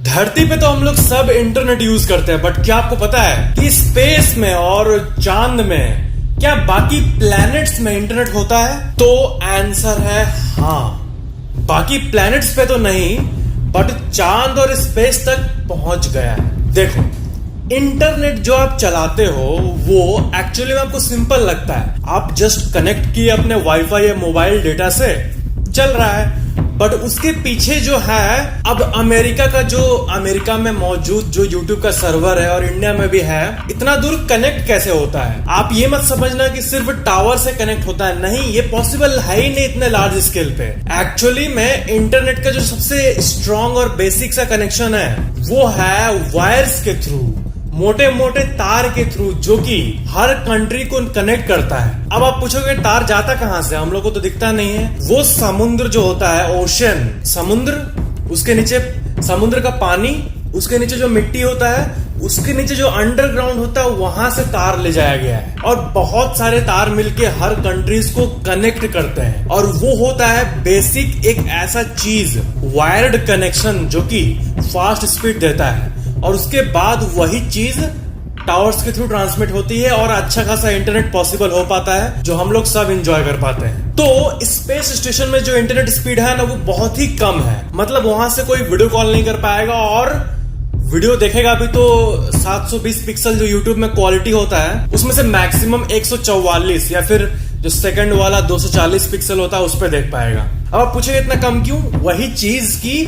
धरती पे तो हम लोग सब इंटरनेट यूज करते हैं, बट क्या आपको पता है कि स्पेस में और चांद में क्या बाकी प्लैनेट्स में इंटरनेट होता है? तो आंसर है हाँ। बाकी प्लैनेट्स पे तो नहीं, बट चांद और स्पेस तक पहुंच गया है। देखो, इंटरनेट जो आप चलाते हो वो एक्चुअली में आपको सिंपल लगता है। आप जस्ट कनेक्ट किए अपने वाईफाई या मोबाइल डेटा से, चल रहा है। बट उसके पीछे जो है, अब अमेरिका में मौजूद जो यूट्यूब का सर्वर है और इंडिया में भी है, इतना दूर कनेक्ट कैसे होता है? आप ये मत समझना कि सिर्फ टावर से कनेक्ट होता है, नहीं, ये पॉसिबल है ही नहीं इतने लार्ज स्केल पे। एक्चुअली में इंटरनेट का जो सबसे स्ट्रॉन्ग और बेसिक सा कनेक्शन है वो है वायर्स के थ्रू, मोटे मोटे तार के थ्रू, जो कि हर कंट्री को कनेक्ट करता है। अब आप पूछोगे तार जाता कहां से? हम लोग को तो दिखता नहीं है। वो समुद्र जो होता है, ओशन, समुद्र, उसके नीचे समुद्र का पानी, उसके नीचे जो मिट्टी होता है, उसके नीचे जो अंडरग्राउंड होता है, वहां से तार ले जाया गया है। और बहुत सारे तार मिलके हर कंट्रीज को कनेक्ट करते हैं। और वो होता है बेसिक एक ऐसा चीज, वायर्ड कनेक्शन, जो कि फास्ट स्पीड देता है। और उसके बाद वही चीज टावर्स के थ्रू ट्रांसमिट होती है और अच्छा खासा इंटरनेट पॉसिबल हो पाता है, जो हम लोग सब एंजॉय कर पाते हैं। तो स्पेस स्टेशन में जो इंटरनेट स्पीड है ना, वो बहुत ही कम है। मतलब वहां से कोई वीडियो कॉल नहीं कर पाएगा, और वीडियो देखेगा भी तो 720 पिक्सल जो यूट्यूब में क्वालिटी होता है, उसमें से मैक्सिमम 144 या फिर जो सेकंड वाला 240 पिक्सल होता है उस पर देख पाएगा। अब आप पूछेंगे इतना कम क्यों? वही चीज की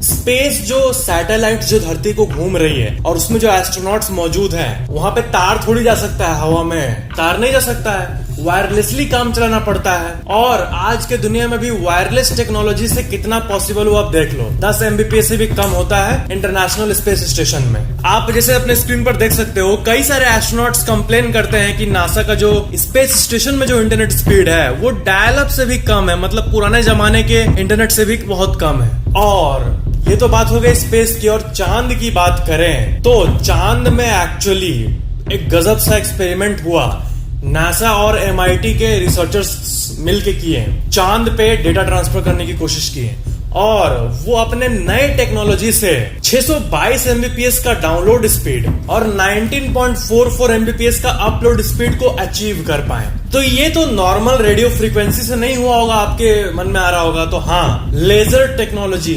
स्पेस, जो सैटेलाइट जो धरती को घूम रही है और उसमें जो एस्ट्रोनॉट्स मौजूद हैं, वहां पे तार थोड़ी जा सकता है, हवा में तार नहीं जा सकता है, वायरलेसली काम चलाना पड़ता है। और आज के दुनिया में भी वायरलेस टेक्नोलॉजी से कितना पॉसिबल हो आप देख लो। 10 Mbps से भी कम होता है इंटरनेशनल स्पेस स्टेशन में। आप जैसे अपने स्क्रीन पर देख सकते हो, कई सारे एस्ट्रोनॉट्स कंप्लेन करते हैं कि नासा का जो स्पेस स्टेशन में जो इंटरनेट स्पीड है वो डायल अप से भी कम है, मतलब पुराने जमाने के इंटरनेट से भी बहुत कम है। और ये तो बात हो गई स्पेस की। और चांद की बात करें तो चांद में एक्चुअली एक गजब सा एक्सपेरिमेंट हुआ। नासा और MIT के रिसर्चर्स मिलके किए, चांद पे डेटा ट्रांसफर करने की कोशिश की और वो अपने नए टेक्नोलॉजी से 622 Mbps का डाउनलोड स्पीड और 19.44 Mbps का अपलोड स्पीड को अचीव कर पाए। तो ये तो नॉर्मल रेडियो फ्रीक्वेंसी से नहीं हुआ होगा, आपके मन में आ रहा होगा। तो हाँ, लेजर टेक्नोलॉजी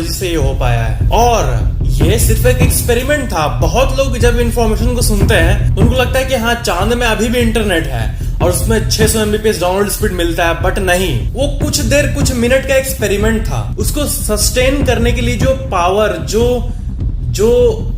से ये हो पाया है। और ये सिर्फ एक एक्सपेरिमेंट था। बहुत लोग जब इंफॉर्मेशन को सुनते हैं उनको लगता है कि हाँ, चांद में अभी भी इंटरनेट है और उसमें 600 Mbps डाउनलोड स्पीड मिलता है, बट नहीं, वो कुछ मिनट का एक्सपेरिमेंट था। उसको सस्टेन करने के लिए जो पावर, जो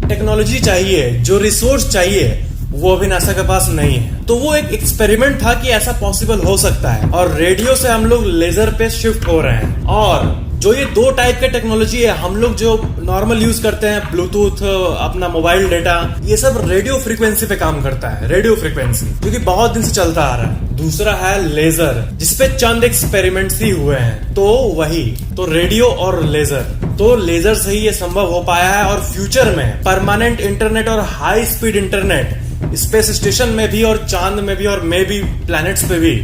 टेक्नोलॉजी चाहिए, जो रिसोर्स चाहिए, वो अभी नासा के पास नहीं है। तो वो एक एक्सपेरिमेंट था कि ऐसा पॉसिबल हो सकता है। और रेडियो से हम लोग लेजर पे शिफ्ट हो रहे हैं। और जो ये दो टाइप के टेक्नोलॉजी है, हम लोग जो नॉर्मल यूज करते हैं, ब्लूटूथ, अपना मोबाइल डेटा, ये सब रेडियो फ्रीक्वेंसी पे काम करता है। रेडियो फ्रीक्वेंसी जो कि बहुत दिन से चलता आ रहा है। दूसरा है लेजर, जिसपे चंद एक्सपेरिमेंट्स ही हुए हैं। तो वही, तो रेडियो और लेजर, तो लेजर से ही ये संभव हो पाया है। और फ्यूचर में परमानेंट इंटरनेट और high speed internet space station में भी और चांद में भी और मे भी प्लैनेट्स पे भी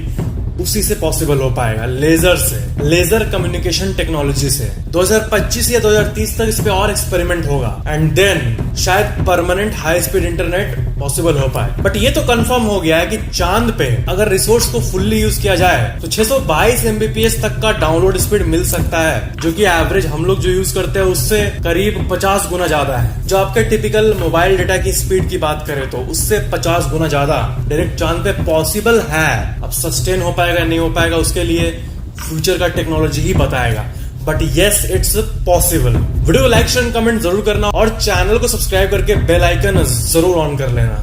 उसी से पॉसिबल हो पाएगा, लेजर से, लेजर कम्युनिकेशन टेक्नोलॉजी से। 2025 या 2030 तक इस पे और एक्सपेरिमेंट होगा एंड देन शायद permanent high speed internet possible हो पाए। बट ये तो कंफर्म हो गया है कि चांद पे अगर रिसोर्स को फुल्ली यूज किया जाए तो 622 Mbps तक का डाउनलोड स्पीड मिल सकता है, जो कि एवरेज हम लोग जो यूज करते हैं उससे करीब 50 गुना ज्यादा है। जो आपके टिपिकल मोबाइल डेटा की स्पीड की बात करें तो उससे 50 गुना ज्यादा डायरेक्ट चांद पे पॉसिबल है। अब सस्टेन हो पाएगा नहीं हो पाएगा उसके लिए फ्यूचर का टेक्नोलॉजी ही बताएगा, but yes, it's possible. Video को लाइक, शेयर, कमेंट जरूर करना और चैनल को सब्सक्राइब करके बेल आइकन जरूर ऑन कर लेना।